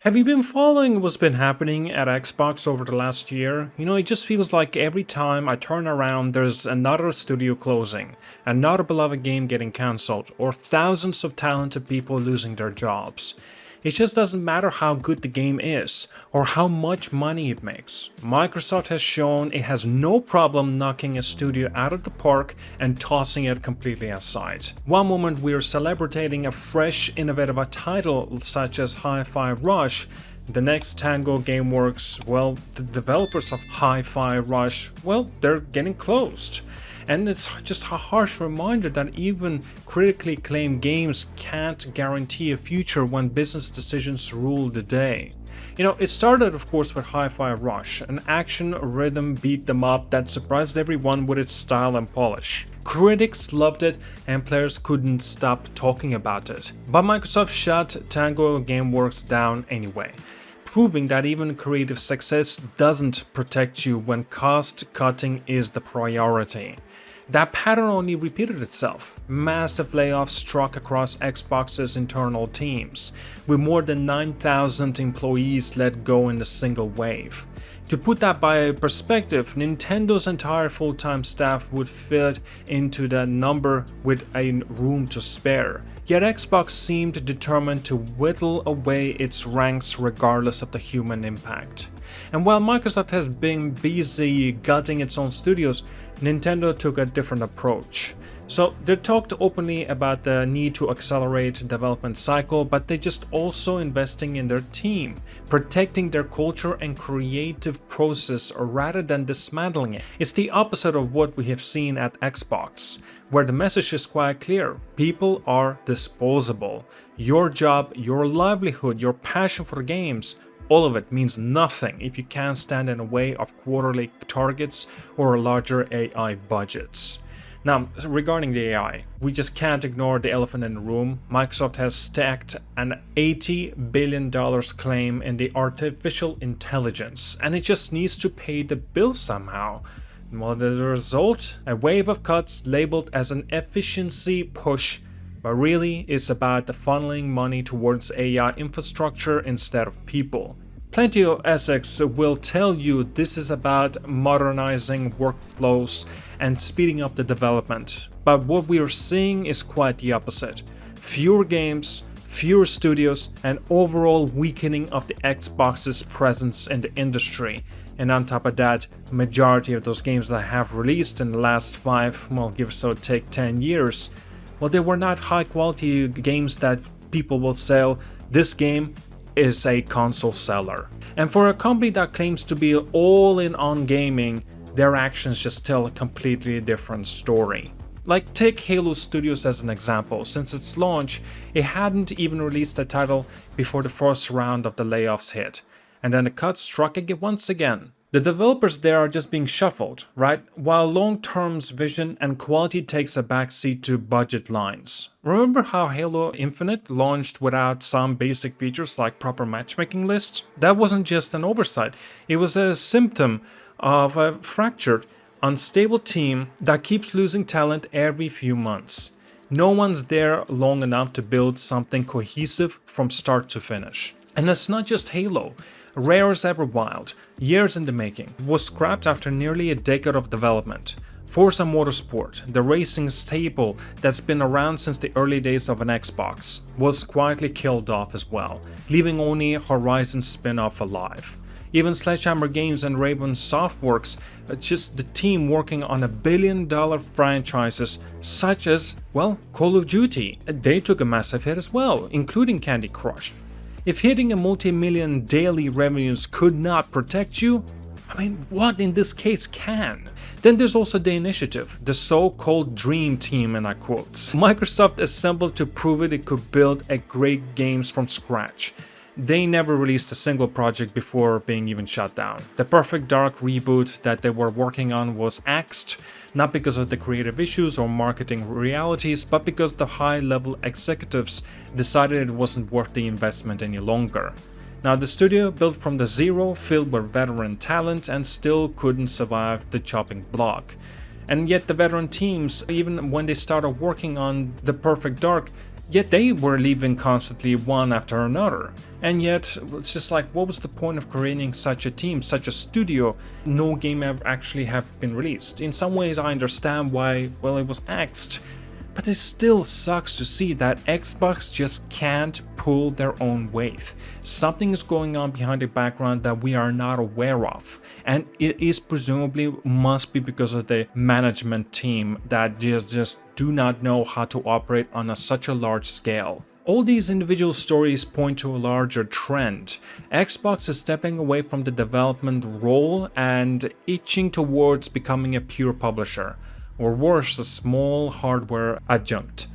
Have you been following what's been happening at Xbox over the last year? It just feels like every time I turn around, there's another studio closing, another beloved game getting cancelled, or thousands of talented people losing their jobs. It just doesn't matter how good the game is, or how much money it makes. Microsoft has shown it has no problem knocking a studio out of the park and tossing it completely aside. One moment we're celebrating a fresh, innovative title such as Hi-Fi Rush. The next Tango Gameworks, the developers of Hi-Fi Rush, they're getting closed. And it's just a harsh reminder that even critically acclaimed games can't guarantee a future when business decisions rule the day. It started of course with Hi-Fi Rush, an action rhythm beat 'em up that surprised everyone with its style and polish. Critics loved it and players couldn't stop talking about it. But Microsoft shut Tango Gameworks down anyway, proving that even creative success doesn't protect you when cost cutting is the priority. That pattern only repeated itself. Massive layoffs struck across Xbox's internal teams, with more than 9,000 employees let go in a single wave. To put that by perspective, Nintendo's entire full-time staff would fit into that number with a room to spare. Yet Xbox seemed determined to whittle away its ranks regardless of the human impact. And while Microsoft has been busy gutting its own studios, Nintendo took a different approach. So they talked openly about the need to accelerate development cycle, but they just also investing in their team, protecting their culture and creative process rather than dismantling it. It's the opposite of what we have seen at Xbox, where the message is quite clear. People are disposable. Your job, your livelihood, your passion for games, all of it means nothing if you can't stand in the way of quarterly targets or larger AI budgets. Now, regarding the AI, we just can't ignore the elephant in the room. Microsoft has stacked an $80 billion claim in the artificial intelligence, and it just needs to pay the bill somehow. The result? A wave of cuts labeled as an efficiency push, but really it's about the funneling money towards AI infrastructure instead of people. Plenty of execs will tell you this is about modernizing workflows and speeding up the development, but what we are seeing is quite the opposite. Fewer games, fewer studios, and overall weakening of the Xbox's presence in the industry. And on top of that, majority of those games that have released in the last 10 years, they were not high quality games that people will sell. This game is a console seller. And for a company that claims to be all in on gaming, their actions just tell a completely different story. Like take Halo Studios as an example. Since its launch, it hadn't even released a title before the first round of the layoffs hit. And then the cuts struck again once again. The developers there are just being shuffled, right? While long-term's vision and quality takes a backseat to budget lines. Remember how Halo Infinite launched without some basic features like proper matchmaking lists? That wasn't just an oversight, it was a symptom of a fractured, unstable team that keeps losing talent every few months. No one's there long enough to build something cohesive from start to finish. And it's not just Halo. Rare's Everwild, years in the making, was scrapped after nearly a decade of development. Forza Motorsport, the racing staple that's been around since the early days of an Xbox, was quietly killed off as well, leaving only Horizon spin-off alive. Even Sledgehammer Games and Raven Softworks, just the team working on $1 billion franchises such as, Call of Duty, they took a massive hit as well, including Candy Crush. If hitting a multi-million daily revenues could not protect you, what in this case can? Then there's also the initiative, the so-called dream team in quotes. Microsoft assembled to prove it could build a great games from scratch. They never released a single project before being even shut down. The Perfect Dark reboot that they were working on was axed, not because of the creative issues or marketing realities, but because the high-level executives decided it wasn't worth the investment any longer. Now, the studio built from the zero, filled with veteran talent, and still couldn't survive the chopping block. And yet the veteran teams, even when they started working on The Perfect Dark, yet they were leaving constantly one after another. And yet, it's just like, what was the point of creating such a team, such a studio? No game ever actually have been released. In some ways, I understand why, well, it was axed. But it still sucks to see that Xbox just can't pull their own weight. Something is going on behind the background that we are not aware of. And it is presumably must be because of the management team that just do not know how to operate on such a large scale. All these individual stories point to a larger trend. Xbox is stepping away from the development role and itching towards becoming a pure publisher, or worse, a small hardware adjunct.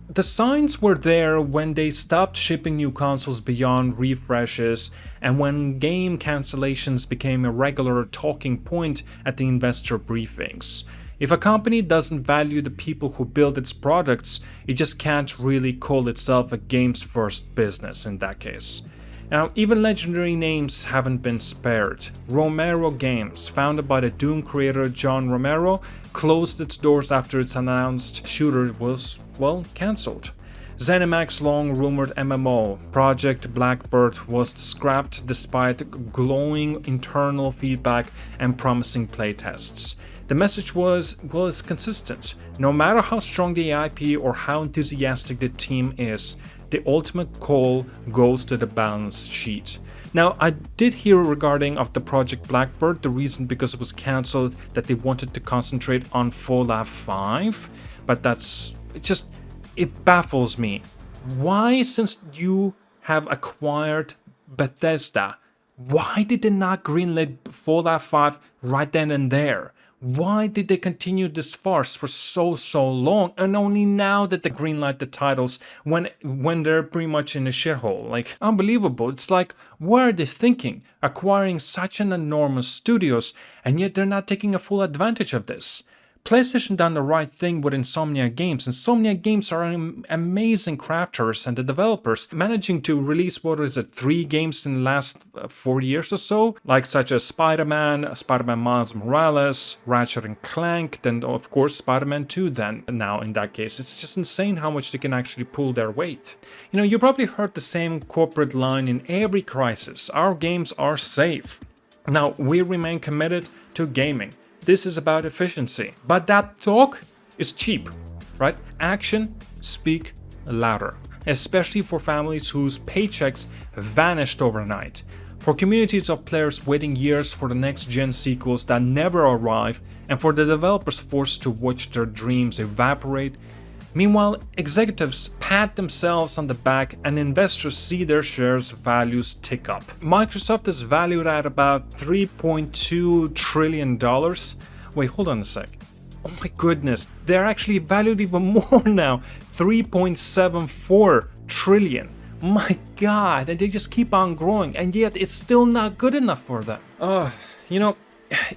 The signs were there when they stopped shipping new consoles beyond refreshes and when game cancellations became a regular talking point at the investor briefings. If a company doesn't value the people who build its products, it just can't really call itself a games first business in that case. Now, even legendary names haven't been spared. Romero Games, founded by the Doom creator John Romero, closed its doors after its announced shooter was, well, cancelled. ZeniMax's long-rumored MMO, Project Blackbird, was scrapped despite glowing internal feedback and promising playtests. The message was, well, it's consistent. No matter how strong the IP or how enthusiastic the team is, the ultimate call goes to the balance sheet. Now, I did hear regarding of the Project Blackbird, the reason because it was cancelled that they wanted to concentrate on Fallout 5, but it baffles me. Why, since you have acquired Bethesda, why did they not greenlit Fallout 5 right then and there? Why did they continue this farce for so long, and only now that they greenlight the titles when they're pretty much in a shithole? Like, unbelievable. It's like, what are they thinking? Acquiring such an enormous studios, and yet they're not taking a full advantage of this. PlayStation done the right thing with Insomnia Games. Insomnia Games are amazing crafters, and the developers managing to release, 3 games in the last 4 years or so, like such as Spider-Man Miles Morales, Ratchet and Clank, then of course Spider-Man 2 then now in that case. It's just insane how much they can actually pull their weight. You know, you probably heard the same corporate line in every crisis. Our games are safe. Now, we remain committed to gaming. This is about efficiency. But that talk is cheap, right? Action speak louder, especially for families whose paychecks vanished overnight, for communities of players waiting years for the next gen sequels that never arrive, and for the developers forced to watch their dreams evaporate. Meanwhile, executives pat themselves on the back and investors see their shares values tick up. Microsoft is valued at about $3.2 trillion. Wait, hold on a sec. Oh my goodness, they're actually valued even more now. 3.74 trillion. My god, and they just keep on growing, and yet it's still not good enough for them. You know,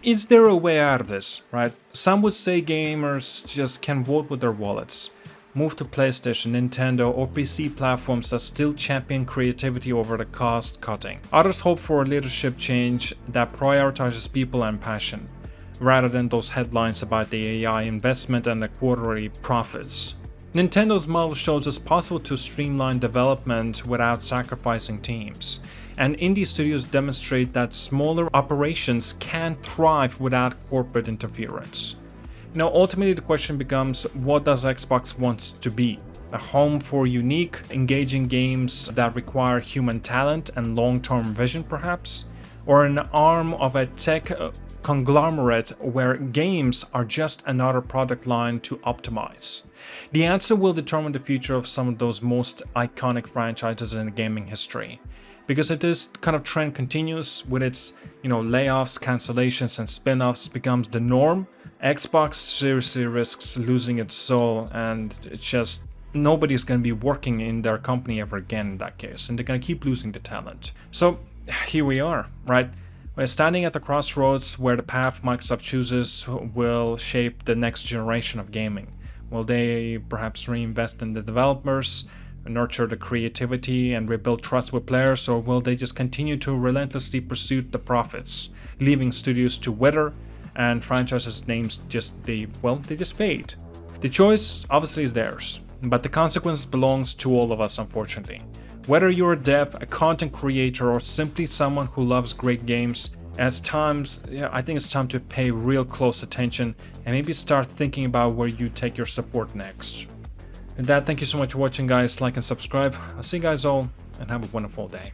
is there a way out of this, right? Some would say gamers just can vote with their wallets. Move to PlayStation, Nintendo, or PC platforms that still champion creativity over the cost cutting. Others hope for a leadership change that prioritizes people and passion, rather than those headlines about the AI investment and the quarterly profits. Nintendo's model shows it's possible to streamline development without sacrificing teams, and indie studios demonstrate that smaller operations can thrive without corporate interference. Now, ultimately the question becomes, what does Xbox want to be? A home for unique, engaging games that require human talent and long-term vision perhaps? Or an arm of a tech conglomerate where games are just another product line to optimize? The answer will determine the future of some of those most iconic franchises in gaming history. Because if this kind of trend continues with its, layoffs, cancellations, and spin-offs becomes the norm, Xbox seriously risks losing its soul, and it's just nobody's going to be working in their company ever again in that case, and they're going to keep losing the talent. So here we are, right? We're standing at the crossroads where the path Microsoft chooses will shape the next generation of gaming. Will they perhaps reinvest in the developers, nurture the creativity, and rebuild trust with players, or will they just continue to relentlessly pursue the profits, leaving studios to wither and franchises' names just fade? The choice obviously is theirs, but the consequence belongs to all of us, unfortunately. Whether you're a dev, a content creator, or simply someone who loves great games, I think it's time to pay real close attention and maybe start thinking about where you take your support next. With that, thank you so much for watching, guys. Like and subscribe. I'll see you guys all, and have a wonderful day.